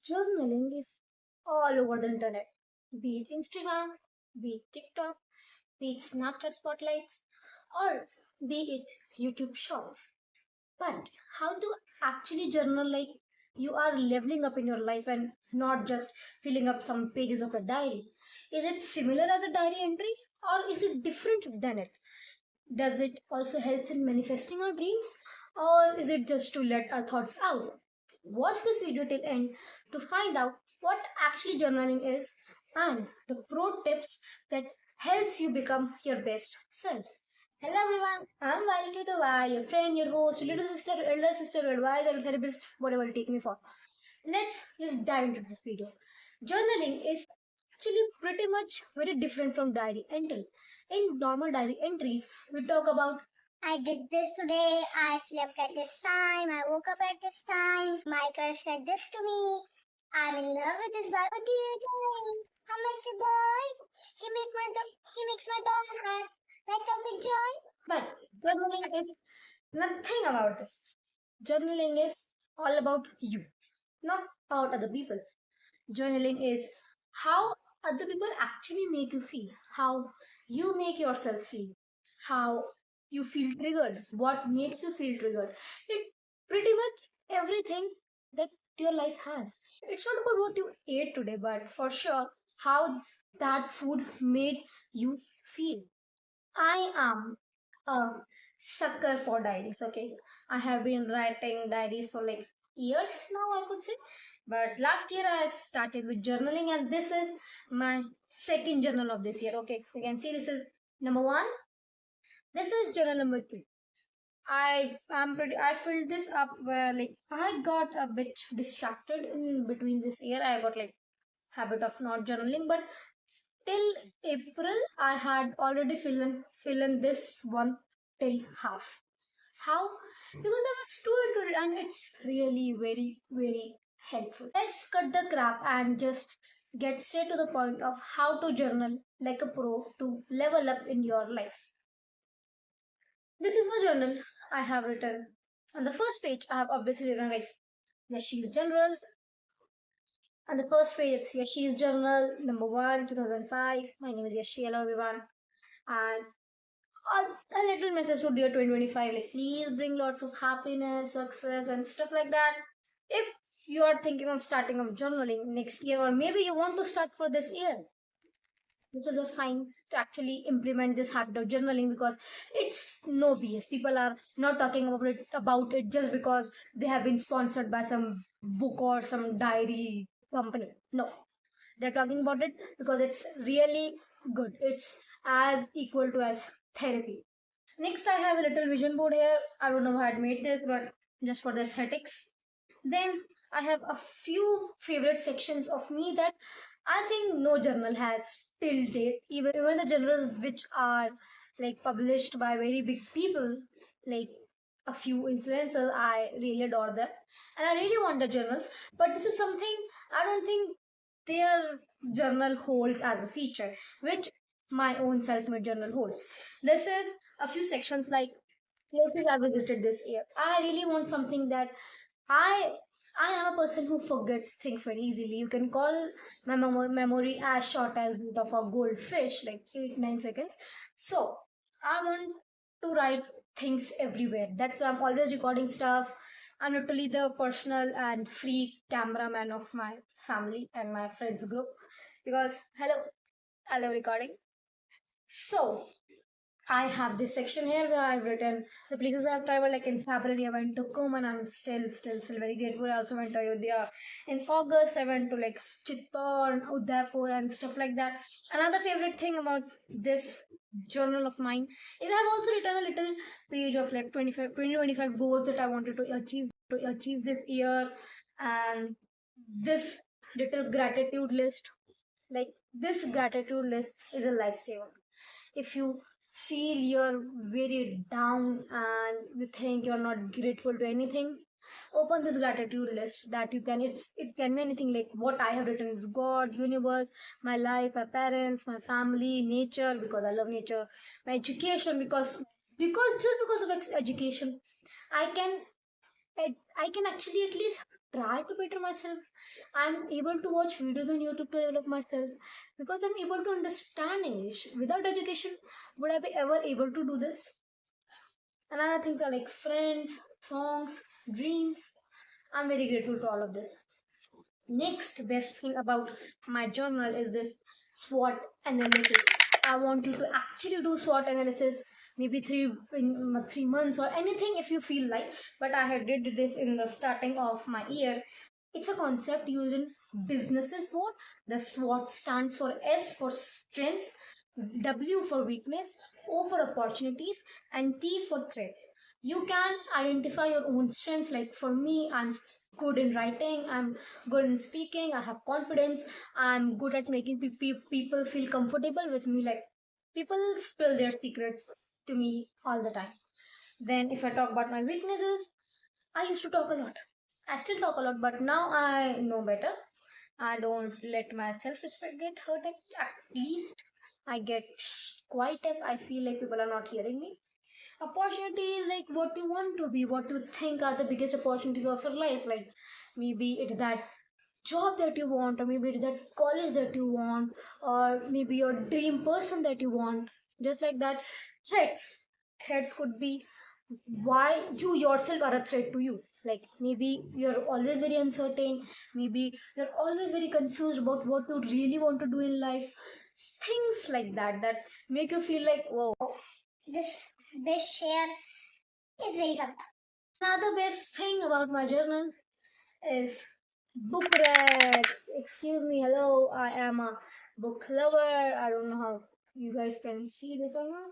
Journaling is all over the internet, be it Instagram, be it TikTok, be it Snapchat spotlights, or be it YouTube shorts. But how to actually journal like you are leveling up in your life and not just filling up some pages of a diary? Is it similar as a diary entry or is it different than it? Does it also help in manifesting our dreams or is it just to let our thoughts out? Watch this video till end to find out what actually journaling is and the pro tips that helps you become your best self. Hello everyone, I'm Violet with a Y, your friend, your host, your little sister, elder sister, advisor, therapist, whatever you take me for. Let's just dive into this video. Journaling is actually pretty much very different from diary entry. In normal diary entries, we talk about I did this today. I slept at this time. I woke up at this time. My crush said this to me. I'm in love with this guy. Oh dear, darling. I met the boy. He makes my dog mad. Light up with joy. but journaling is nothing about this. Journaling is all about you, not about other people. Journaling is how other people actually make you feel, how you make yourself feel, how you feel triggered, what makes you feel triggered. It pretty much everything that your life has. It's not about what you ate today, but for sure how that food made you feel. I am a sucker for diaries, okay? I have been writing diaries for like years now, I could say. But last year I started with journaling, and this is my second journal of this year, okay? You can see this is number one, this is journal number three. I filled this up where like I got a bit distracted in between this year. I got like habit of not journaling, but till April, I had already fill in this one till half. How? Because I was too into it, and it's really very helpful. Let's cut the crap and just get straight to the point of how to journal like a pro to level up in your life. This is my journal I have written. On the first page, I have obviously written like Yashi's general. On the first page, it's Yashi's journal number one, 2005. My name is Yashi. Hello everyone. And a little message to dear 2025 like please bring lots of happiness, success and stuff like that. If you are thinking of starting of journaling next year or maybe you want to start for this year, this is a sign to actually implement this habit of journaling because it's no BS. People are not talking about it just because they have been sponsored by some book or some diary company. No, they're talking about it because it's really good. It's as equal to as therapy. Next, I have a little vision board here. I don't know who had made this, but just for the aesthetics. Then I have a few favorite sections of me that I think no journal has till date. Even the journals which are like published by very big people, like a few influencers, I really adore them, and I really want the journals. But this is something I don't think their journal holds as a feature, which my own self-made journal hold. This is a few sections like places I visited this year. I really want something that I I am a person who forgets things very easily. You can call my memory as short as that of a goldfish, like 8 9 seconds. So I want to write things everywhere. That's why I'm always recording stuff. I'm literally the personal and free cameraman of my family and my friends group because hello, I love recording. So I have this section here where I've written the places I've traveled. Like in February, I went to Kum and I'm still very grateful. I also went to Ayodhya. In August, I went to like Chittor, Udaipur, and stuff like that. Another favorite thing about this journal of mine is I've also written a little page of like 25 goals that I wanted to achieve this year, and this little gratitude list. Like this gratitude list is a lifesaver if you feel you're very down and you think you're not grateful to anything, open this gratitude list that you can it can be anything like what I have written is God, universe, my life, my parents, my family, nature because I love nature, my education because just because of education I can I can actually at least try to better myself. I'm able to watch videos on YouTube to develop myself because I'm able to understand English. Without education, would I be ever able to do this? Another things are like friends, songs, dreams. I'm very grateful to all of this. Next best thing about my journal is this SWOT analysis. I want you to actually do SWOT analysis, maybe 3 months or anything if you feel like. But I had did this in the starting of my year. It's a concept used in businesses SWOT. The SWOT stands for S for strengths, W for weakness, O for opportunities, and T for threat. You can identify your own strengths. Like for me, I'm good in writing, I'm good in speaking, I have confidence, I'm good at making people feel comfortable with me. Like people spill their secrets to me all the time. Then, if I talk about my weaknesses, I used to talk a lot. I still talk a lot, but now I know better. I don't let my self respect get hurt. At least I get quiet if I feel like people are not hearing me. Opportunity is like what you want to be, what you think are the biggest opportunities of your life. Like maybe it's that job that you want, or maybe it's that college that you want, or maybe your dream person that you want. Just like that. Threats could be why you yourself are a threat to you. Like maybe you're always very uncertain, maybe you're always very confused about what you really want to do in life. Things like that make you feel like, whoa. This best share is very fun. Another best thing about my journal is book racks. Excuse me, hello, I am a book lover. I don't know how you guys can see this or not.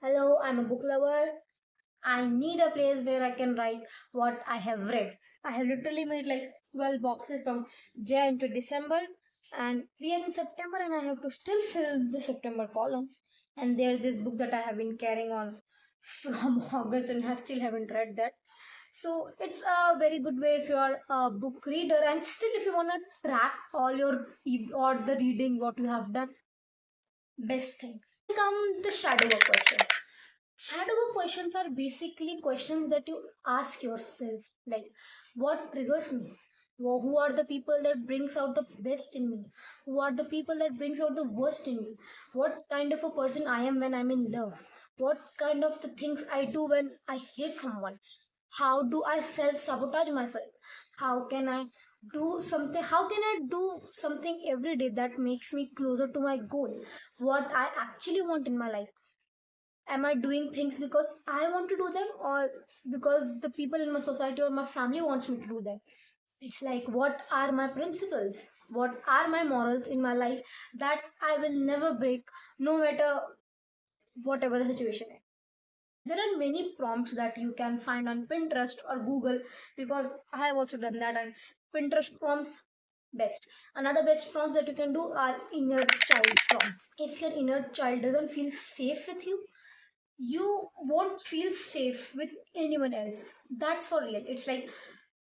Hello, I'm a book lover. I need a place where I can write what I have read. I have literally made like 12 boxes from Jan to December, and we are in September, and I have to still fill the September column. And there's this book that I have been carrying on from August and I still haven't read that. So it's a very good way if you are a book reader, and still if you want to track all your or the reading what you have done. Best thing. Come the shadow work questions. Shadow work questions are basically questions that you ask yourself, like what triggers me? Who are the people that brings out the best in me? Who are the people that brings out the worst in me? What kind of a person I am when I'm in love? What kind of the things I do when I hate someone? How do I self sabotage myself? How can I do something every day that makes me closer to my goal? What I actually want in my life? Am I doing things because I want to do them, or because the people in my society or my family wants me to do them? It's like, what are my principles? What are my morals in my life that I will never break, no matter whatever the situation is? There are many prompts that you can find on Pinterest or Google, because I have also done that. And Pinterest prompts best. Another best prompts that you can do are inner child prompts. If your inner child doesn't feel safe with you, you won't feel safe with anyone else. That's for real. It's like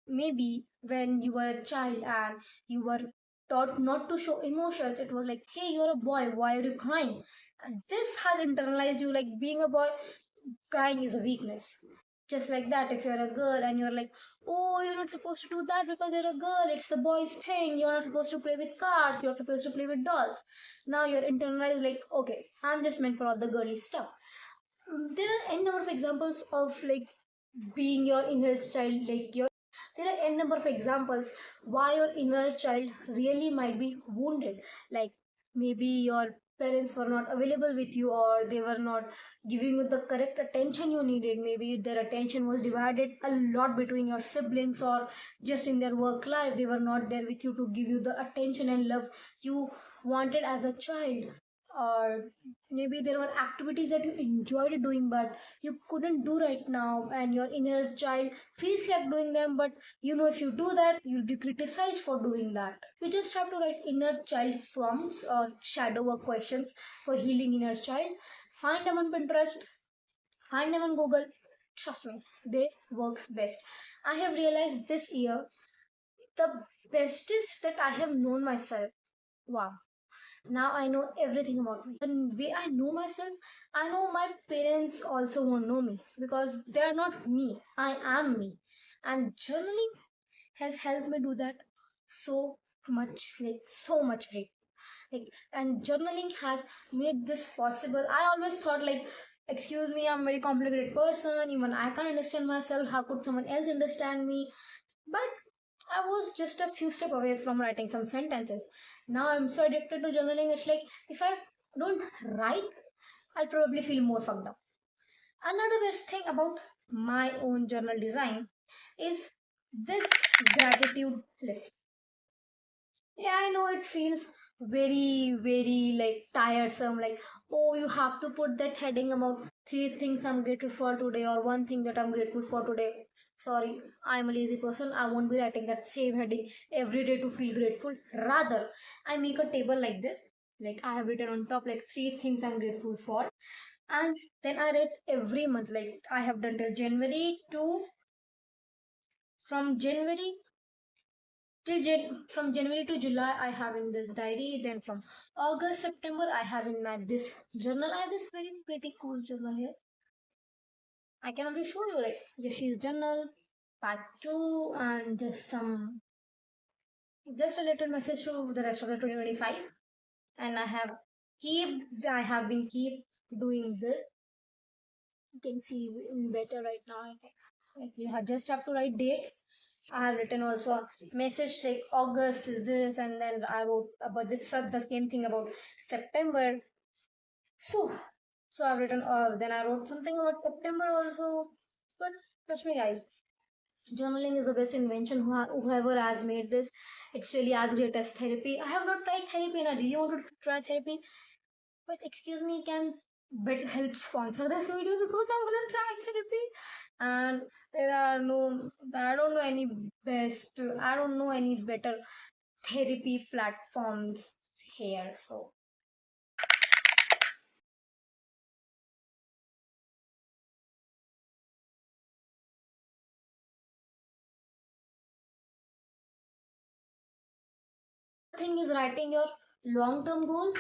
maybe when you were a child and you were taught not to show emotions, it was like, hey, you're a boy, why are you crying? And this has internalized you, like being a boy, crying is a weakness. Just like that, if you're a girl and you're like, oh, you're not supposed to do that because you're a girl, it's the boys' thing, you're not supposed to play with cars, you're supposed to play with dolls. Now you're internalized, like, okay, I'm just meant for all the girly stuff. There are n number of examples of like being your inner child, like your there are n number of examples why your inner child really might be wounded. Like maybe your parents were not available with you, or they were not giving you the correct attention you needed. Maybe their attention was divided a lot between your siblings, or just in their work life they were not there with you to give you the attention and love you wanted as a child. Or maybe there were activities that you enjoyed doing but you couldn't do right now, and your inner child feels like doing them, but you know if you do that you'll be criticized for doing that. You just have to write inner child prompts or shadow work questions for healing inner child. Find them on Pinterest, find them on Google. Trust me, they works best. I have realized this year the bestest that I have known myself. Wow, now I know everything about me. The way I know myself, I know my parents also won't know me because they are not me. I am me. And journaling has helped me do that so much, like so much way. Like, and journaling has made this possible. I always thought like, excuse me, I'm a very complicated person, even I can't understand myself, how could someone else understand me? But I was just a few steps away from writing some sentences. Now I'm so addicted to journaling, it's like if I don't write, I'll probably feel more fucked up. Another best thing about my own journal design is this gratitude list. Yeah, I know it feels very, very like tiresome. Like, oh, you have to put that heading about three things I'm grateful for today, or one thing that I'm grateful for today. Sorry, I'm a lazy person. I won't be writing that same heading every day to feel grateful. Rather, I make a table like this. Like, I have written on top like three things I'm grateful for, and then I write every month. Like, I have done till January to from January from January to July, I have in this diary. Then from August, September, I have in my this journal. I have this very pretty cool journal here. I can also show you like Yashi's journal, part two, and just a little message to the rest of the 2025. And I have been keep doing this. You can see better right now. I think like you have just have to write dates. I have written also a message like August is this, and then I wrote about this the same thing about September. So, so I've written. Then I wrote something about September also. But trust me, guys, journaling is the best invention. Whoever has made this, it's really as great as therapy. I have not tried therapy, and I really wanted to try therapy. But excuse me, can bet help sponsor this video because I'm gonna try therapy. And there are no, I don't know any best, I don't know any better therapy platforms here. So the thing is writing your long-term goals,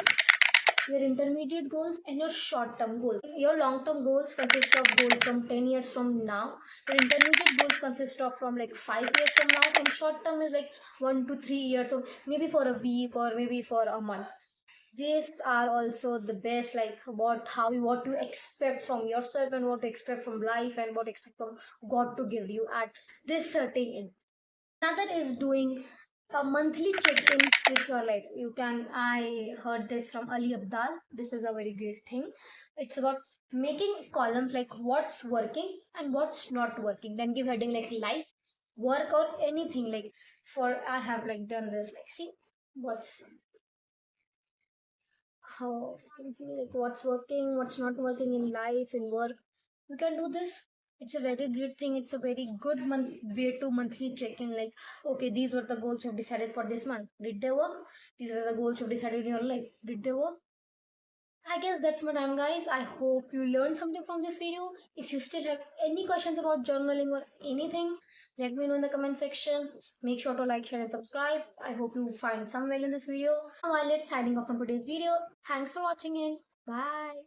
your intermediate goals, and your short-term goals. Your long-term goals consist of goals from 10 years from now. Your intermediate goals consist of from like 5 years from now. And short-term is like 1 to 3 years, so maybe for a week or maybe for a month. These are also the best, like what to expect from yourself and what to expect from life and what to expect from God to give you at this certain age. Another is doing a monthly check-in with your life. You can, I heard this from Ali Abdal. This is a very great thing. It's about making columns like what's working and what's not working. Then give heading like life, work, or anything. Like for I have like done this. Like see what's how you can see like what's working, what's not working in life, in work. You can do this. It's a very great thing. It's a very good way to monthly check in. Like, okay, these were the goals you've decided for this month. Did they work? These are the goals you've decided in your life. Did they work? I guess that's my time, guys. I hope you learned something from this video. If you still have any questions about journaling or anything, let me know in the comment section. Make sure to like, share, and subscribe. I hope you find some value in this video. Now, I'll signing off from today's video. Thanks for watching it. Bye.